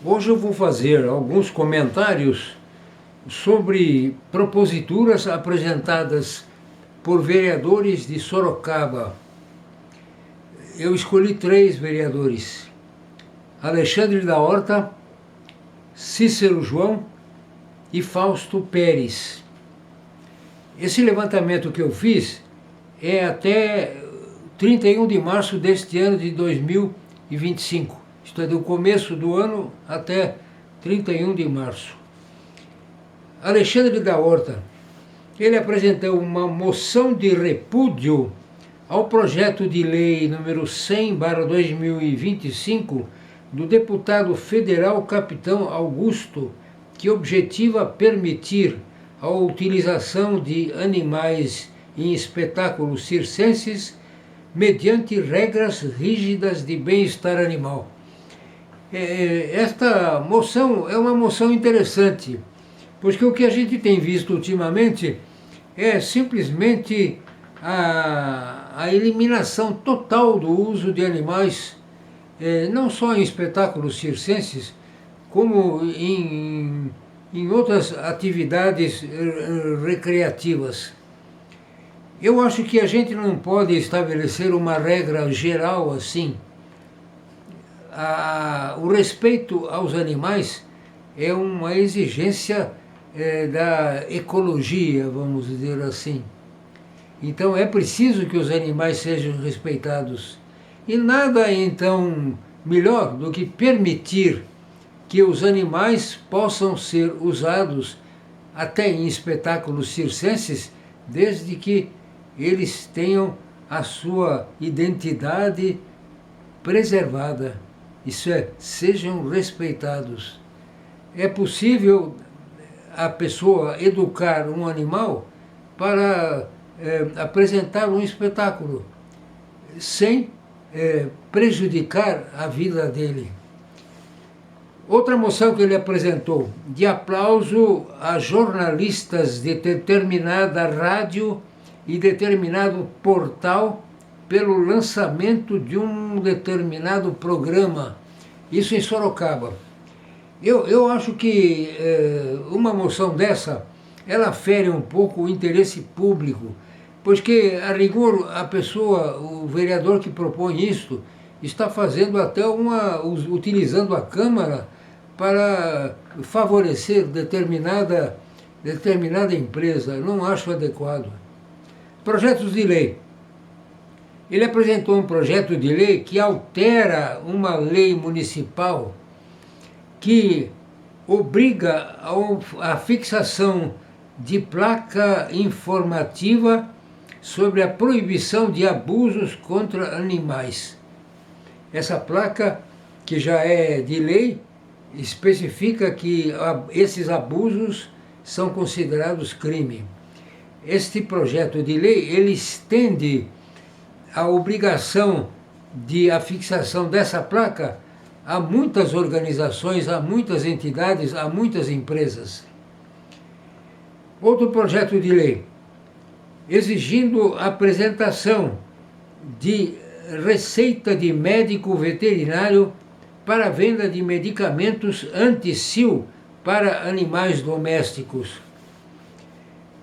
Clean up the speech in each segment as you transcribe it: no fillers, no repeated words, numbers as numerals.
Hoje eu vou fazer alguns comentários sobre proposituras apresentadas por vereadores de Sorocaba. Eu escolhi 3 vereadores: Alexandre da Horta, Cícero João e Fausto Pérez. Esse levantamento que eu fiz é até 31 de março deste ano de 2025. Isto é, do começo do ano até 31 de março. Alexandre da Horta, ele apresentou uma moção de repúdio ao projeto de lei número 100/2025 do deputado federal Capitão Augusto, que objetiva permitir a utilização de animais em espetáculos circenses mediante regras rígidas de bem-estar animal. Esta moção é uma moção interessante, porque o que a gente tem visto ultimamente é simplesmente a eliminação total do uso de animais, não só em espetáculos circenses, como em outras atividades recreativas. Eu acho que a gente não pode estabelecer uma regra geral assim. O respeito aos animais é uma exigência da ecologia, vamos dizer assim. Então é preciso que os animais sejam respeitados. E nada então melhor do que permitir que os animais possam ser usados até em espetáculos circenses, desde que eles tenham a sua identidade preservada. Isso é, sejam respeitados. É possível a pessoa educar um animal para apresentar um espetáculo, sem prejudicar a vida dele. Outra moção que ele apresentou, de aplauso a jornalistas de determinada rádio e determinado portal pelo lançamento de um determinado programa, isso em Sorocaba. Eu acho que uma moção dessa, ela fere um pouco o interesse público, pois que, a rigor, a pessoa, o vereador que propõe isto, está fazendo até utilizando a Câmara para favorecer determinada empresa. Não acho adequado. Projetos de lei. Ele apresentou um projeto de lei que altera uma lei municipal que obriga a fixação de placa informativa sobre a proibição de abusos contra animais. Essa placa, que já é de lei, especifica que esses abusos são considerados crime. Este projeto de lei, ele estende a obrigação de a fixação dessa placa a muitas organizações, a muitas entidades, a muitas empresas. Outro projeto de lei, exigindo a apresentação de receita de médico veterinário para a venda de medicamentos anti-sil para animais domésticos.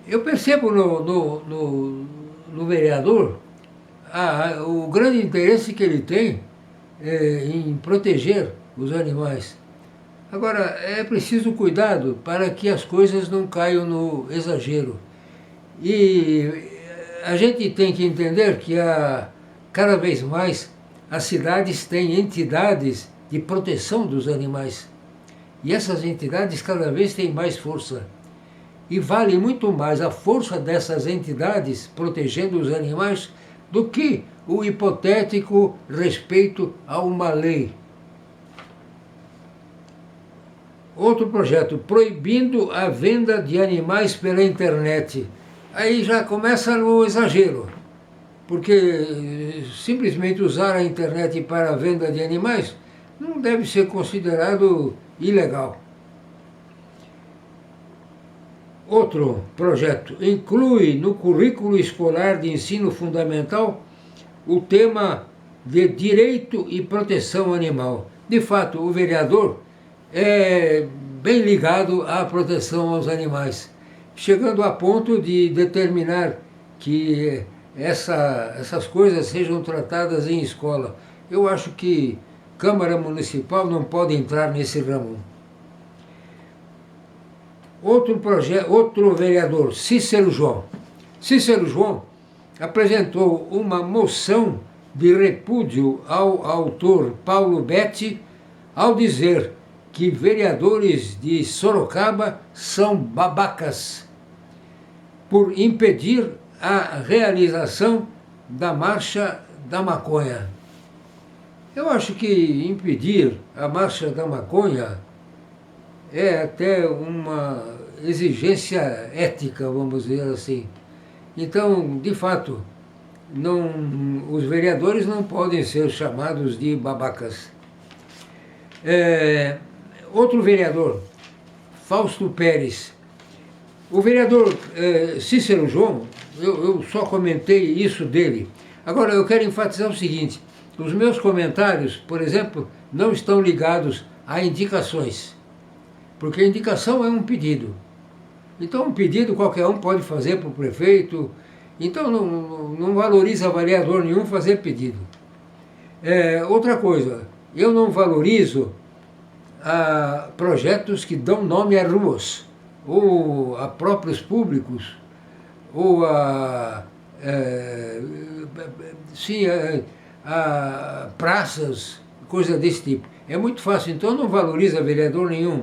Eu percebo no vereador o grande interesse que ele tem em proteger os animais. Agora, é preciso cuidado para que as coisas não caiam no exagero. E a gente tem que entender que cada vez mais as cidades têm entidades de proteção dos animais. E essas entidades cada vez têm mais força. E vale muito mais a força dessas entidades protegendo os animais do que o hipotético respeito a uma lei. Outro projeto, proibindo a venda de animais pela internet. Aí já começa no exagero, porque simplesmente usar a internet para a venda de animais não deve ser considerado ilegal. Outro projeto, inclui no currículo escolar de ensino fundamental o tema de direito e proteção animal. De fato, o vereador é bem ligado à proteção aos animais, chegando a ponto de determinar que essas coisas sejam tratadas em escola. Eu acho que Câmara Municipal não pode entrar nesse ramo. Outro vereador, Cícero João. Cícero João apresentou uma moção de repúdio ao autor Paulo Betti ao dizer que vereadores de Sorocaba são babacas por impedir a realização da Marcha da Maconha. Eu acho que impedir a Marcha da Maconha é até uma exigência ética, vamos dizer assim. Então, de fato, os vereadores não podem ser chamados de babacas. Outro vereador, Fausto Pérez. O vereador Cícero João, eu só comentei isso dele. Agora, eu quero enfatizar o seguinte: os meus comentários, por exemplo, não estão ligados a indicações, porque a indicação é um pedido. Então, um pedido qualquer um pode fazer para o prefeito, então não valoriza vereador nenhum fazer pedido. Outra coisa, eu não valorizo projetos que dão nome a ruas, ou a próprios públicos, ou a praças, coisa desse tipo. É muito fácil, então não valoriza vereador nenhum.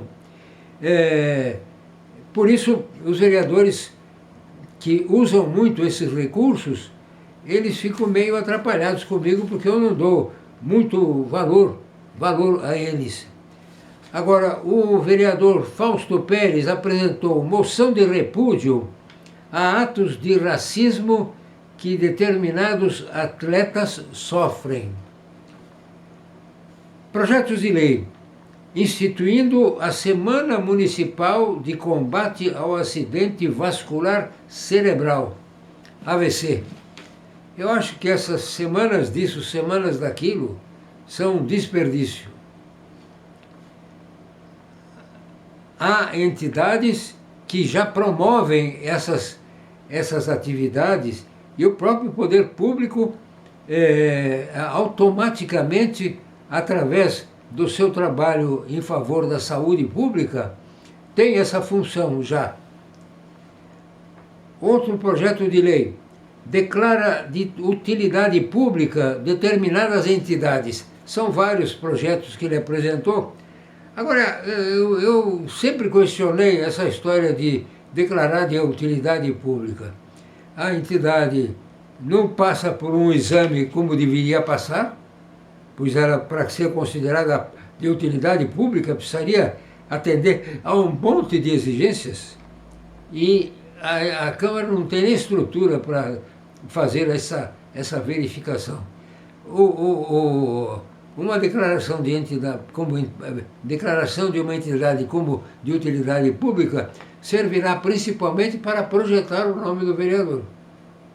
Por isso, os vereadores que usam muito esses recursos, eles ficam meio atrapalhados comigo, porque eu não dou muito valor a eles. Agora, o vereador Fausto Pérez apresentou moção de repúdio a atos de racismo que determinados atletas sofrem. Projetos de lei instituindo a Semana Municipal de Combate ao Acidente Vascular Cerebral, AVC. Eu acho que essas semanas disso, semanas daquilo, são um desperdício. Há entidades que já promovem essas atividades e o próprio poder público automaticamente, através do seu trabalho em favor da saúde pública, tem essa função já. Outro projeto de lei declara de utilidade pública determinadas entidades. São vários projetos que ele apresentou. Agora, eu sempre questionei essa história de declarar de utilidade pública. A entidade não passa por um exame como deveria passar, pois ela, para ser considerada de utilidade pública, precisaria atender a um monte de exigências, e a Câmara não tem nem estrutura para fazer essa verificação. Uma declaração de entidade, declaração de uma entidade como de utilidade pública, servirá principalmente para projetar o nome do vereador,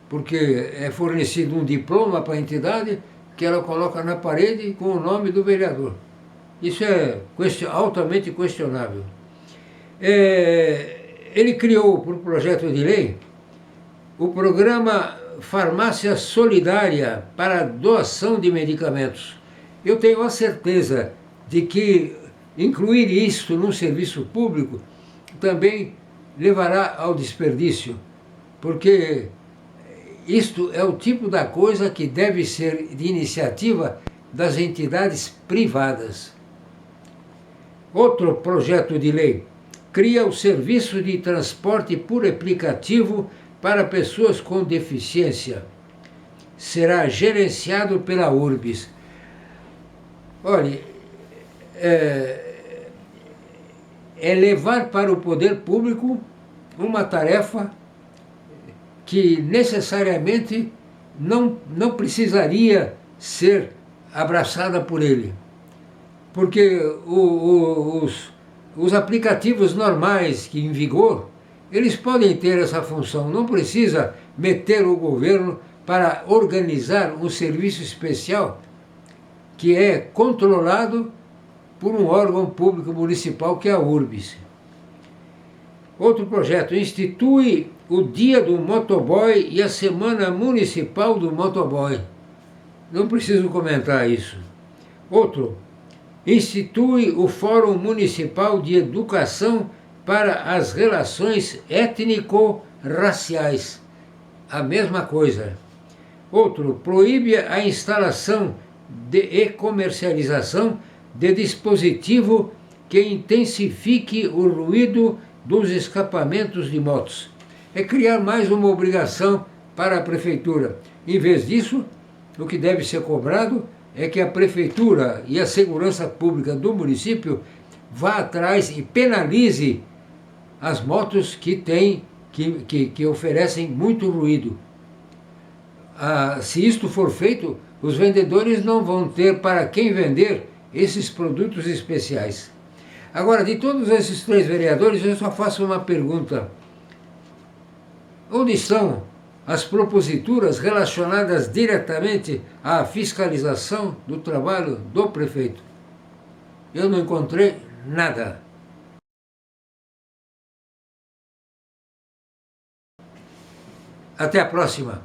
porque é fornecido um diploma para a entidade que ela coloca na parede com o nome do vereador. Isso é altamente questionável. Ele criou, por projeto de lei, o programa Farmácia Solidária para doação de medicamentos. Eu tenho a certeza de que incluir isso num serviço público também levará ao desperdício, porque isto é o tipo da coisa que deve ser de iniciativa das entidades privadas. Outro projeto de lei cria o serviço de transporte por aplicativo para pessoas com deficiência. Será gerenciado pela URBS. Olha, é levar para o poder público uma tarefa que necessariamente não precisaria ser abraçada por ele. Porque os aplicativos normais que em vigor, eles podem ter essa função, não precisa meter o governo para organizar um serviço especial que é controlado por um órgão público municipal que é a URBS. Outro projeto, institui o Dia do Motoboy e a Semana Municipal do Motoboy. Não preciso comentar isso. Outro, institui o Fórum Municipal de Educação para as Relações Étnico-Raciais. A mesma coisa. Outro, proíbe a instalação e comercialização de dispositivo que intensifique o ruído dos escapamentos de motos. É criar mais uma obrigação para a prefeitura. Em vez disso, o que deve ser cobrado é que a prefeitura e a segurança pública do município vá atrás e penalize as motos que oferecem muito ruído. Se isto for feito, os vendedores não vão ter para quem vender esses produtos especiais. Agora, de todos esses 3 vereadores, eu só faço uma pergunta. Onde estão as proposituras relacionadas diretamente à fiscalização do trabalho do prefeito? Eu não encontrei nada. Até a próxima.